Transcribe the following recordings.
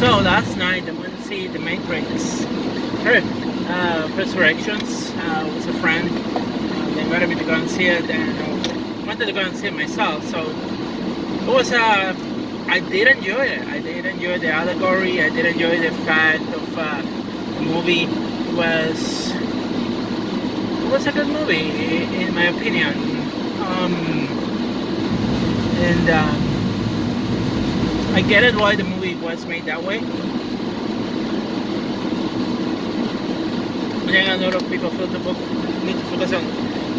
So last night I went to see The Matrix Resurrections with a friend. They invited me to go and see it, and I wanted to go and see it myself. So it was I did enjoy it. I did enjoy the allegory. I did enjoy the fact of the movie was a good movie in my opinion. And I get it why the movie was made that way. I think a lot of people need to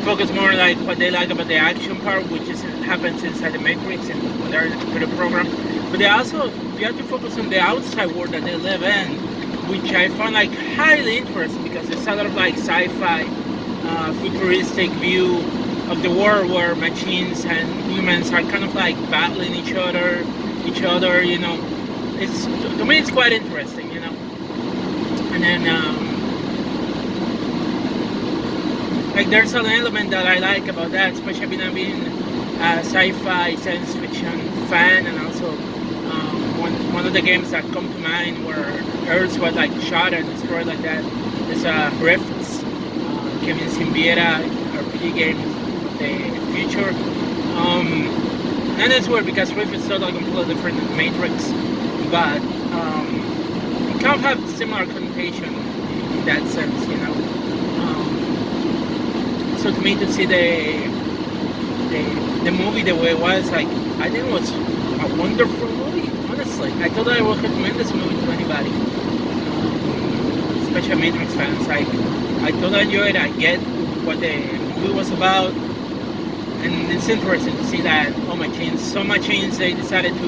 focus more like what they like about the action part, which happens inside the Matrix and when they're with the program. But you have to focus on the outside world that they live in, which I found like highly interesting because it's a lot of like sci-fi, futuristic view of the world where machines and humans are kind of like battling each other. You know, to me it's quite interesting. You know, and then. Like there's an element that I like about that, especially being a sci-fi science fiction fan, and also one of the games that come to mind where Earth was like shot and destroyed like that is Rifts, Kevin Simbiera RPG game of the future. And it's weird because Rift is totally completely different than Matrix, but it kind of have similar connotation in that sense, you know. So to me, to see the movie the way it was, like I think it was a wonderful movie. Honestly, I thought I would recommend this movie to anybody, especially Matrix fans. Like I thought I enjoyed it. I get what the movie was about, and it's interesting to see that some machines they decided to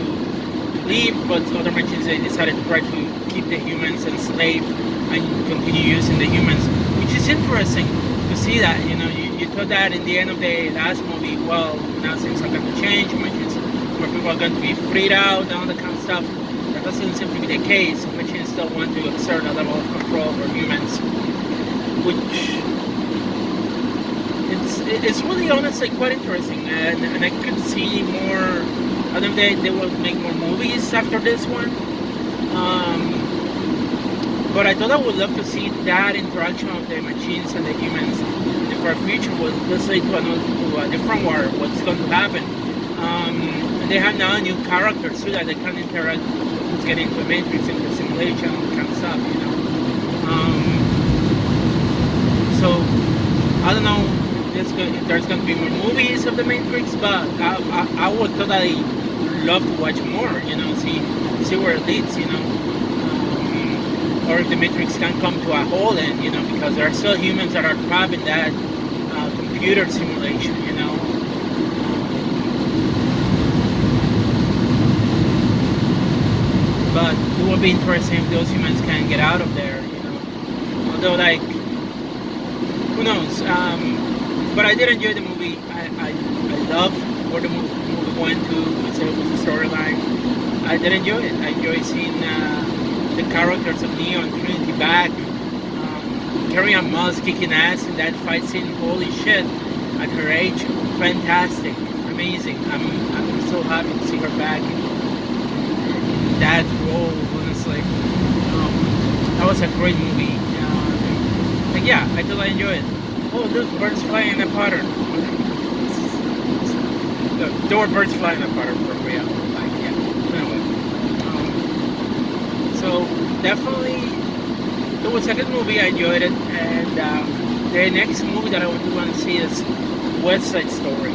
leave, but other machines they decided to try to keep the humans enslaved and continue using the humans, which is interesting to see that. You know, you thought that in the end of the last movie, well, now things are going to change, machines, more people are going to be freed out and all that kind of stuff. That doesn't seem to be the case. Machines still want to exert a level of control over humans, which it's really honestly quite interesting, and I could see more. I think they will make more movies after this one. But I thought I would love to see that interaction of the machines and the humans in the far future. Let's say to a different world, what's going to happen. And they have now new characters too that they can interact with getting into a Matrix, into a simulation, all that kind of stuff, you know. So I don't know if there's going to be more movies of the Matrix, but I would totally love to watch more, you know, see where it leads, you know. Or if the Matrix can come to a whole end, you know, because there are still humans that are trapped in that computer simulation, you know. But it would be interesting if those humans can get out of there, you know. Although, like, who knows? But I did enjoy the movie. I love where the movie went to. With the storyline. I did enjoy it. I enjoy seeing the characters of Neo and Trinity back. Carrie-Anne Moss kicking ass in that fight scene. Holy shit! At her age, fantastic, amazing. I'm so happy to see her back in that role. Honestly, that was a great movie. And yeah, I totally enjoyed it. Oh, look, birds flying in a pattern. Look, there were birds flying in a pattern for real. Like, yeah. Anyway. So definitely, it was a good movie. I enjoyed it, and the next movie that I would want to see is West Side Story.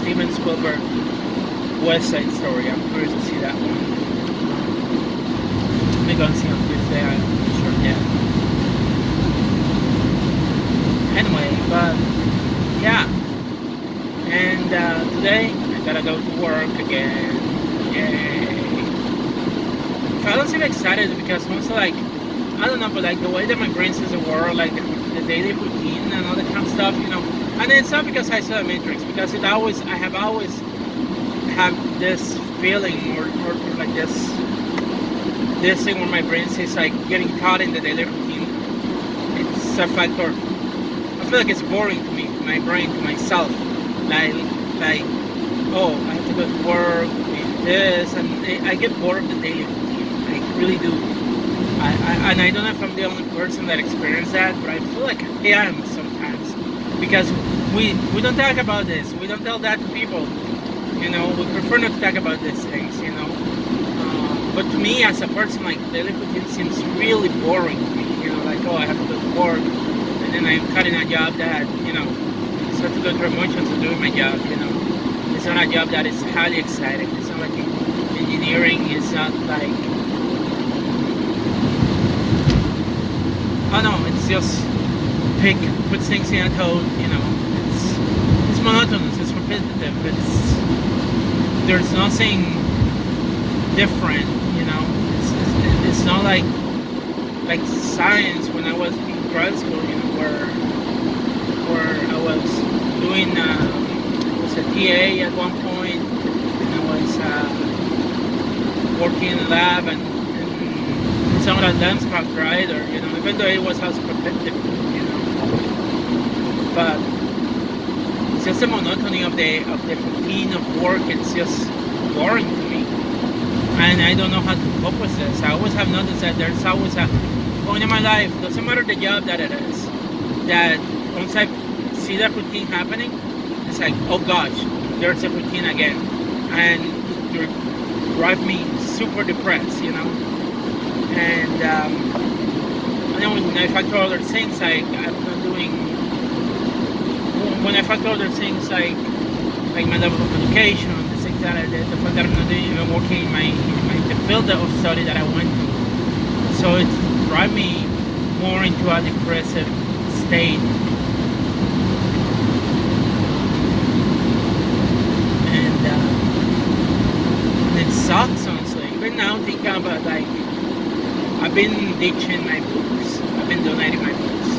Steven Spielberg, West Side Story. I'm curious to see that one. Let me go and see on Tuesday. I'm not sure yet. Anyway, but yeah, and today I gotta go to work again. Yay! I don't seem excited because also like I don't know, but like the way that my brain sees the world, like the daily routine and all that kind of stuff, you know. And it's not because I saw Matrix, because I have always have this feeling or like this thing where my brain says like getting caught in the daily routine. It's a factor. I feel like it's boring to me, to my brain, to myself. Like oh, I have to go to work, this, and I get bored of the daily routine. I really do. And I don't know if I'm the only person that experienced that, but I feel like I am sometimes, because we don't talk about this. We don't tell that to people. You know, we prefer not to talk about these things. You know, but to me, as a person, like daily routine seems really boring to me. You know, like, oh, I have to go to work, and then I'm cutting a job that, you know, I start to go through emotions of doing my job. You know, it's not a job that is highly exciting. It's not like engineering. It's not like, oh no, it's just put things in a code. You know, it's monotonous. It's repetitive. There's nothing different. You know, it's not like science when I was in grad school. You know, where I was doing was a TA at one point, and I was working in the lab, and some of that Lenscraft either, you know, even though it was also repetitive, you know. But it's just the monotony of the routine of work. It's just boring to me, and I don't know how to cope with this. I always have noticed that there's always a point in my life, doesn't matter the job that it is, that once I see that routine happening, it's like, oh gosh, there's a routine again, and it drives me super depressed, you know. And then when I factor other things, like I'm not doing. When I factor other things like my level of education, the things that the fact that I'm not even working in the field of study that I went to, so it's drive me more into a depressive state. And it sucks, honestly. Even now, thinking about, like, I've been ditching my books. I've been donating my books.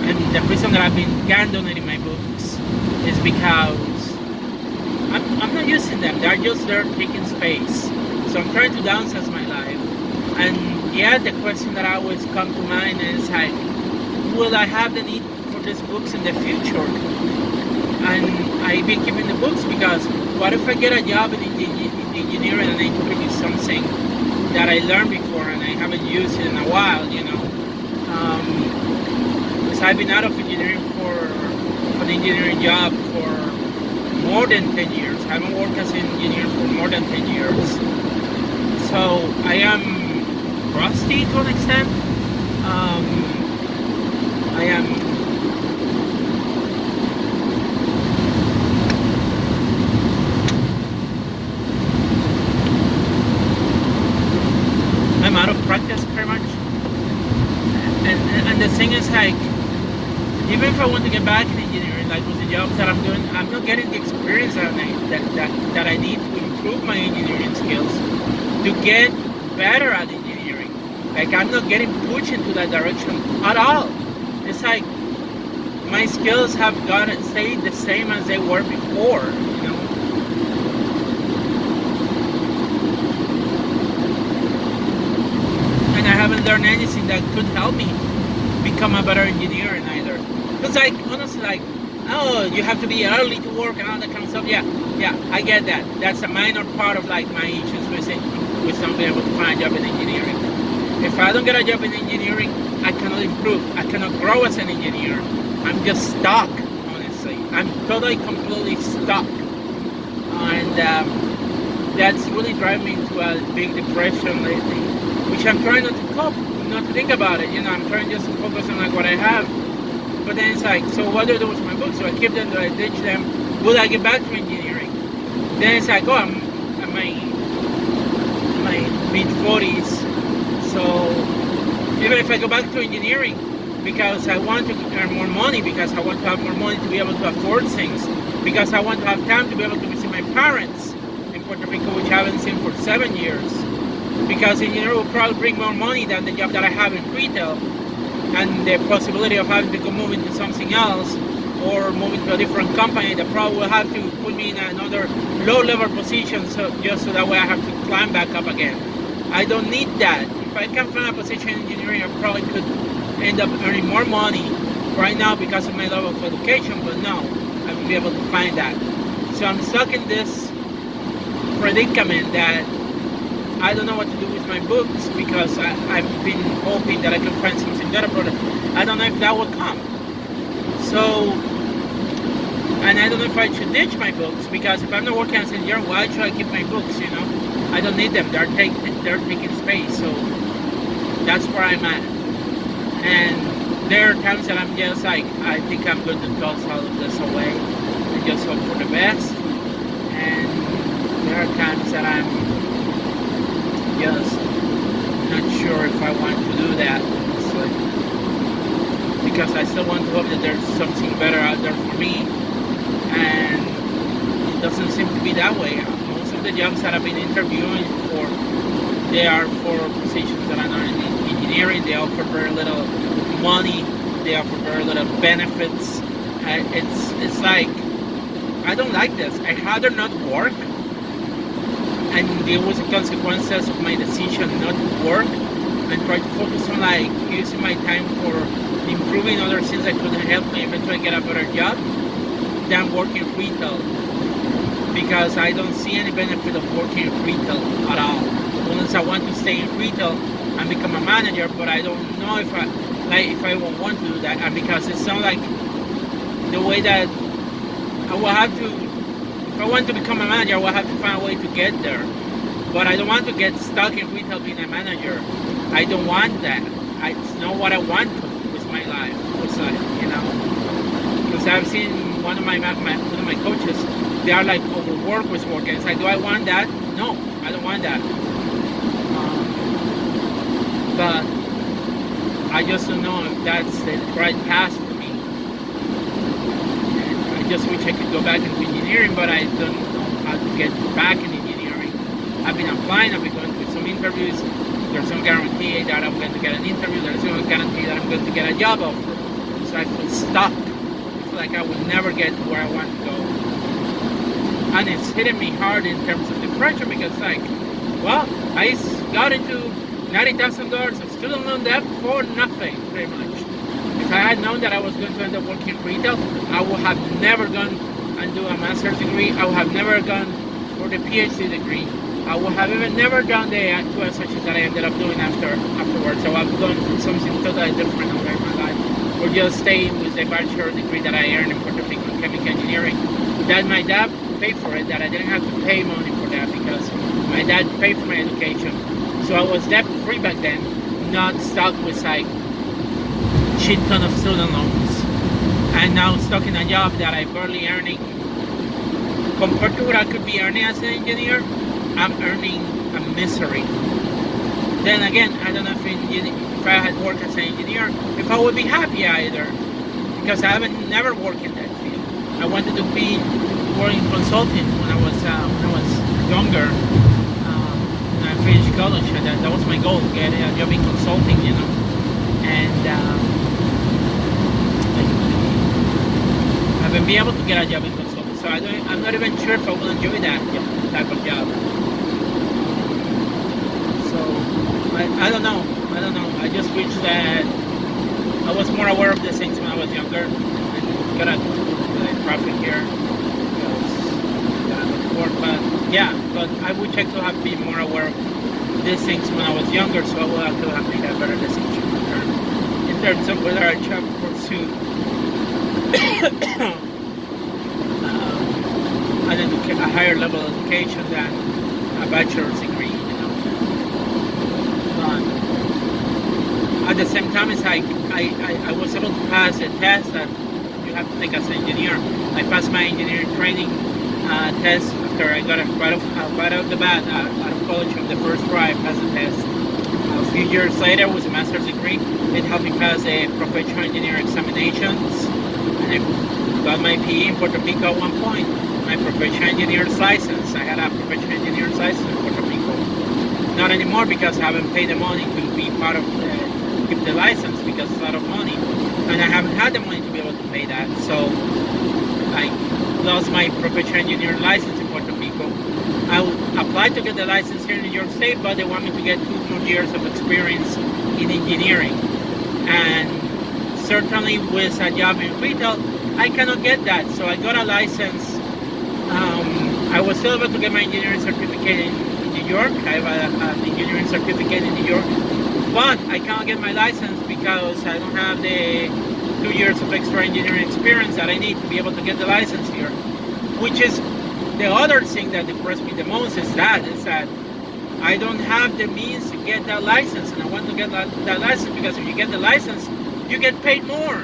And the reason that I've been donating my books is because I'm not using them. They're just there taking space. So I'm trying to downsize my life. And yeah, the question that always comes to mind is, like, will I have the need for these books in the future? And I've been keeping the books because what if I get a job in engineering and I need to produce something that I learned before and I haven't used it in a while, you know? Because I've been out of engineering for an engineering job for more than 10 years. I haven't worked as an engineer for more than 10 years. So I am rusty to an extent. I'm out of practice pretty much. And the thing is, like, even if I want to get back in engineering, like with the jobs that I'm doing, I'm not getting the experience that I need to improve my engineering skills, to get better at engineering. Like, I'm not getting pushed into that direction at all. It's like my skills have stayed the same as they were before, you know. And I haven't learned anything that could help me become a better engineer either. Because, like, honestly, like, oh, you have to be early to work and all that kind of stuff. Yeah, I get that. That's a minor part of, like, my issues with not being able to find a job in engineering. If I don't get a job in engineering, I cannot improve. I cannot grow as an engineer. I'm just stuck, honestly. I'm totally, completely stuck. And that's really driving me into a big depression lately, which I'm trying not to cope, not to think about it. You know, I'm trying just to focus on, like, what I have. But then it's like, so what do I do with my books? Do I keep them? Do I ditch them? Will I get back to engineering? Then it's like, oh, I'm at my mid-40s. So even if I go back to engineering, because I want to earn more money, because I want to have more money to be able to afford things, because I want to have time to be able to visit my parents in Puerto Rico, which I haven't seen for 7 years, because engineering will probably bring more money than the job that I have in retail, and the possibility of having to go move into something else or move into a different company that probably will have to put me in another low-level position, so that way I have to climb back up again. I don't need that. If I can find a position in engineering, I probably could end up earning more money right now because of my level of education, but no, I won't be able to find that. So I'm stuck in this predicament that I don't know what to do with my books because I've been hoping that I can find something better, but I don't know if that will come. So, and I don't know if I should ditch my books because if I'm not working as an engineer, why should I keep my books? I don't need them. They're taking space. So that's where I'm at. And there are times that I'm just like, I think I'm going to toss all of this away and just hope for the best. And there are times that I'm just not sure if I want to do that. It's like, because I still want to hope that there's something better out there for me. And it doesn't seem to be that way. Most of the jobs that I've been interviewing for, they are for positions that are not in engineering. They offer very little money. They offer very little benefits. It's like, I don't like this. I'd rather not work and deal with the consequences of my decision not to work and try to focus on like using my time for improving other things that could help me eventually get a better job than working retail, because I don't see any benefit of working retail at all. Unless I want to stay in retail and become a manager, but I don't know if I will want to do that, and because it sounds like the way that I will have to, if I want to become a manager, I will have to find a way to get there. But I don't want to get stuck in retail being a manager. I don't want that. It's not what I want with my life. Because I've seen one of my coaches, they are like overworked with work, and it's like, do I want that? No, I don't want that. But I just don't know if that's the right path for me. And I just wish I could go back into engineering, but I don't know how to get back in engineering. I've been applying, I've been going to some interviews. There's no guarantee that I'm going to get an interview. There's no guarantee that I'm going to get a job offer. So I feel stuck. Like I would never get to where I want to go. And it's hitting me hard in terms of depression because like, well, I got into $90,000 of student loan debt for nothing, pretty much. If I had known that I was going to end up working in retail, I would have never gone and do a master's degree. I would have never gone for the PhD degree. I would have even never done the two associates that I ended up doing afterwards. So I've gone for something totally different over my life. Or just staying with the bachelor degree that I earned in Puerto Rico in chemical engineering. That my dad paid for it, that I didn't have to pay money for that because my dad paid for my education. So I was debt free back then, not stuck with like shit ton of student loans. And now stuck in a job that I'm barely earning. Compared to what I could be earning as an engineer, I'm earning a misery. Then again, I don't know if I had worked as an engineer, if I would be happy either, because I haven't never worked in that field. I wanted to be working consulting when I was younger. When I finished college, that was my goal, get a job in consulting, And I haven't been able to get a job in consulting, so I'm not even sure if I will enjoy that type of job. I don't know. I just wish that I was more aware of these things when I was younger. I'm gonna do the traffic here because I'm gonna go to work. But I wish I could have been more aware of these things when I was younger, so I would have to have made a better decision in terms of whether I should pursue a higher level education than a bachelor's degree. At the same time, it's like I was able to pass a test that you have to take as an engineer. I passed my engineering training test after I got right off the bat out of college on the first try. I passed the test. A few years later, with a master's degree, it helped me pass the professional engineer examinations, and I got my PE in Puerto Rico at one point. My professional engineer's license. I had a professional engineer's license in Puerto Rico. Not anymore because I haven't paid the money to be part of keep the license because it's a lot of money, and I haven't had the money to be able to pay that. So I lost my professional engineer license in Puerto Rico. I applied to get the license here in New York State, but they want me to get 2 more years of experience in engineering. And certainly with a job in retail, I cannot get that. So I got a license I was still able to get my engineering certificate in New York. I have an engineering certificate in New York, but I can't get my license because I don't have the 2 years of extra engineering experience that I need to be able to get the license here. Which is the other thing that depressed me the most is that I don't have the means to get that license, and I want to get that license because if you get the license, you get paid more.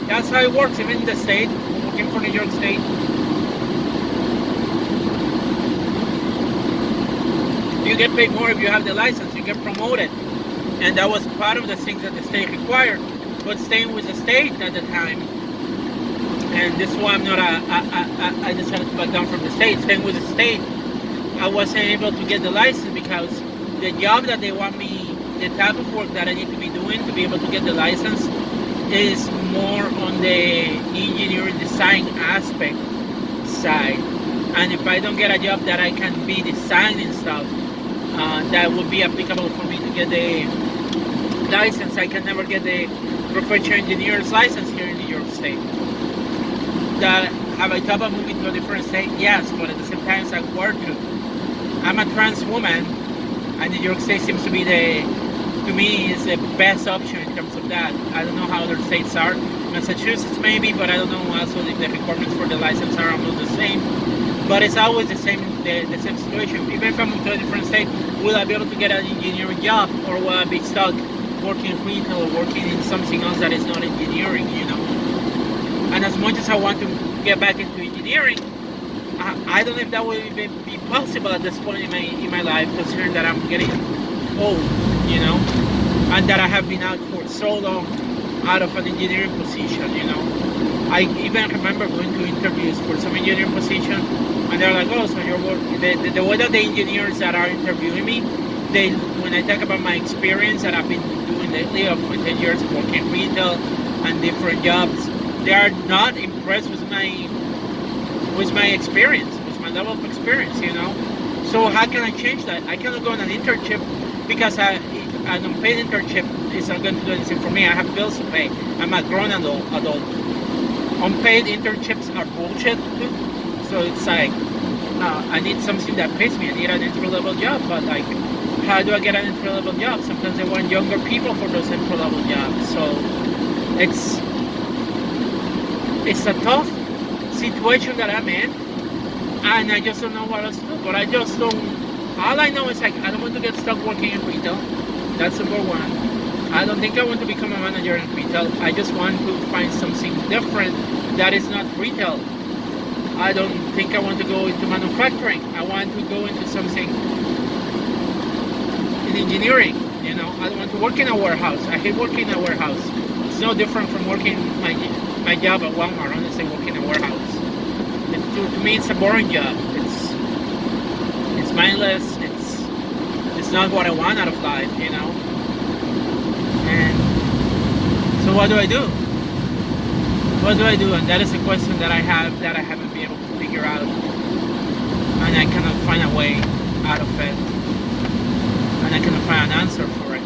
That's how it works, even in the state, working for New York State. You get paid more if you have the license, you get promoted. And that was part of the things that the state required. But staying with the state at the time, and this is why I decided to back down from the state. Staying with the state, I wasn't able to get the license because the job that they want me, the type of work that I need to be doing to be able to get the license is more on the engineering design aspect side. And if I don't get a job that I can be designing stuff, that would be applicable for me to get the license, I can never get the professional engineer's license here in New York State. That have I thought about moving to a different state? Yes, but at the same time, it's like where to. I'm a trans woman, and New York State seems to be to me, is the best option in terms of that. I don't know how other states are. Massachusetts maybe, but I don't know also if the requirements for the license are almost the same. But it's always the same situation. Even if I move to a different state, will I be able to get an engineering job, or will I be stuck working in retail or working in something else that is not engineering, And as much as I want to get back into engineering, I don't know if that will even be possible at this point in my life, considering that I'm getting old, and that I have been out for so long out of an engineering position, I even remember going to interviews for some engineering position, and they're like, oh, so you're working. The way that the engineers that are interviewing me, when I talk about my experience that I've been doing lately of my 10 years working retail and different jobs, they are not impressed with my experience, with my level of experience, So how can I change that? I cannot go on an internship because an unpaid internship is not going to do anything for me. I have bills to pay. I'm a grown adult. Unpaid internships are bullshit too. So it's like, I need something that pays me. I need an entry-level job, but like, how do I get an entry-level job? Sometimes they want younger people for those entry-level jobs. So it's a tough situation that I'm in, and I just don't know what else to do. But I just don't. All I know is like I don't want to get stuck working in retail. That's number one. I don't think I want to become a manager in retail. I just want to find something different that is not retail. I don't think I want to go into manufacturing. I want to go into something in engineering. I don't want to work in a warehouse. I hate working in a warehouse. It's no different from working my job at Walmart. Honestly, working in a warehouse. To me, it's a boring job. It's mindless. It's not what I want out of life, And so what do I do? What do I do? And that is a question that I have that I haven't been able to figure out, and I cannot find a way out of it, and I cannot find an answer for it.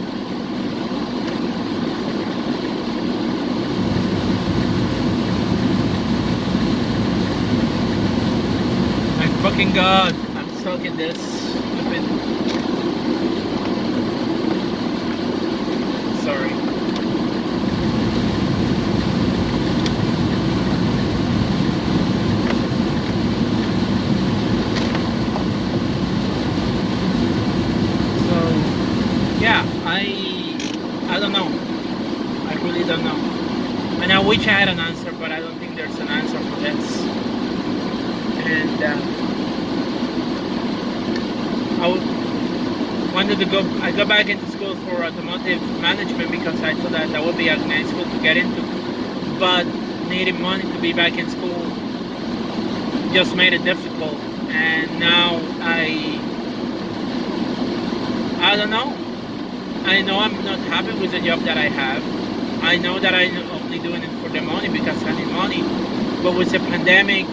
My fucking God, I'm stuck in this stupid. Sorry. I don't know. I really don't know. And I wish I had an answer, but I don't think there's an answer for this. And I got back into school for automotive management because I thought that would be a nice school to get into. But needing money to be back in school just made it difficult. And now I don't know. I know I'm not happy with the job that I have. I know that I'm only doing it for the money because I need money. But with the pandemic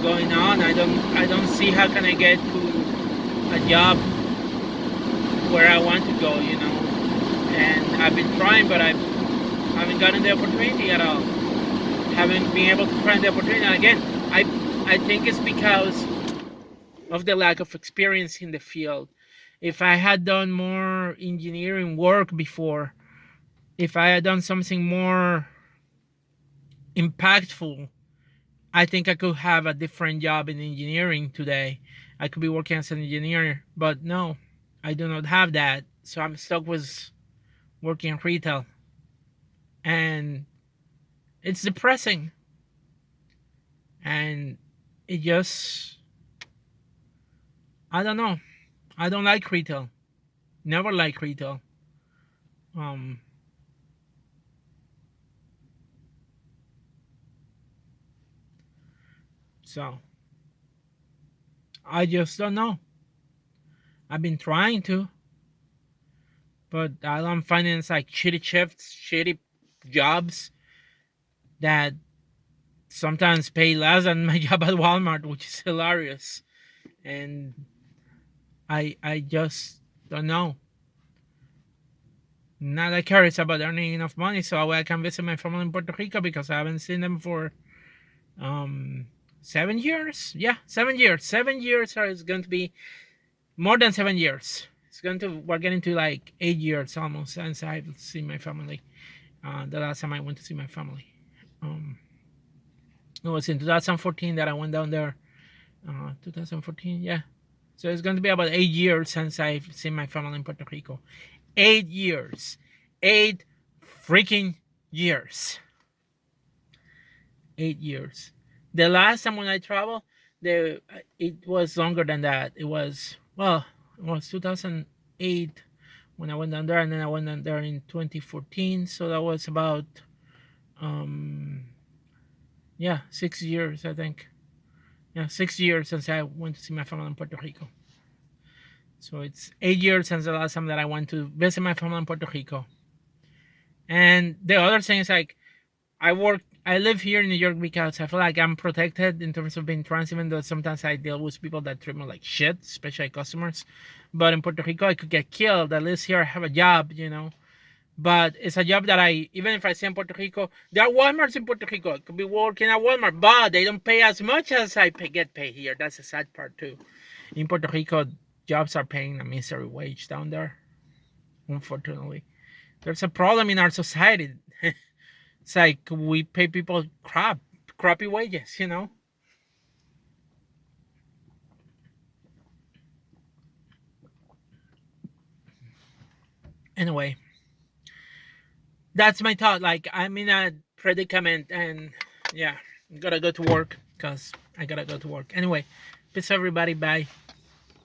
going on, I don't see how can I get to a job where I want to go, And I've been trying, but I haven't gotten the opportunity at all. Haven't been able to find the opportunity. And again, I think it's because of the lack of experience in the field. If I had done more engineering work before, if I had done something more impactful, I think I could have a different job in engineering today. I could be working as an engineer, but no, I do not have that. So I'm stuck with working in retail. And it's depressing. And it just, I don't know. I don't like retail. Never like retail. Um, so I just don't know. I've been trying to, but all I'm finding is like shitty shifts, shitty jobs that sometimes pay less than my job at Walmart, which is hilarious. And I just don't know. Not that curious about earning enough money so I can visit my family in Puerto Rico because I haven't seen them for um 7 years. Yeah, 7 years. 7 years or it's going to be more than 7 years. It's going to we're getting to like 8 years almost since I've seen my family. The last time I went to see my family. Um it was in 2014 that I went down there. 2014, yeah. So it's going to be about 8 years since I've seen my family in Puerto Rico. 8 years. 8 freaking years. 8 years. The last time when I traveled, it was longer than that. It was 2008 when I went down there, and then I went down there in 2014. So that was about, um, yeah, 6 years, I think. Yeah, 6 years since I went to see my family in Puerto Rico. So it's 8 years since the last time that I went to visit my family in Puerto Rico. And the other thing is like I live here in New York because I feel like I'm protected in terms of being trans, even though sometimes I deal with people that treat me like shit, especially customers. But in Puerto Rico, I could get killed. At least here I have a job. But it's a job that even if I stay in Puerto Rico, there are Walmarts in Puerto Rico. I could be working at Walmart, but they don't pay as much as get paid here. That's the sad part too. In Puerto Rico, jobs are paying a misery wage down there, unfortunately. There's a problem in our society. It's like we pay people crappy wages. Anyway, that's my thought. Like I'm in a predicament, and yeah, I gotta go to work because I gotta go to work. Anyway, peace everybody. Bye.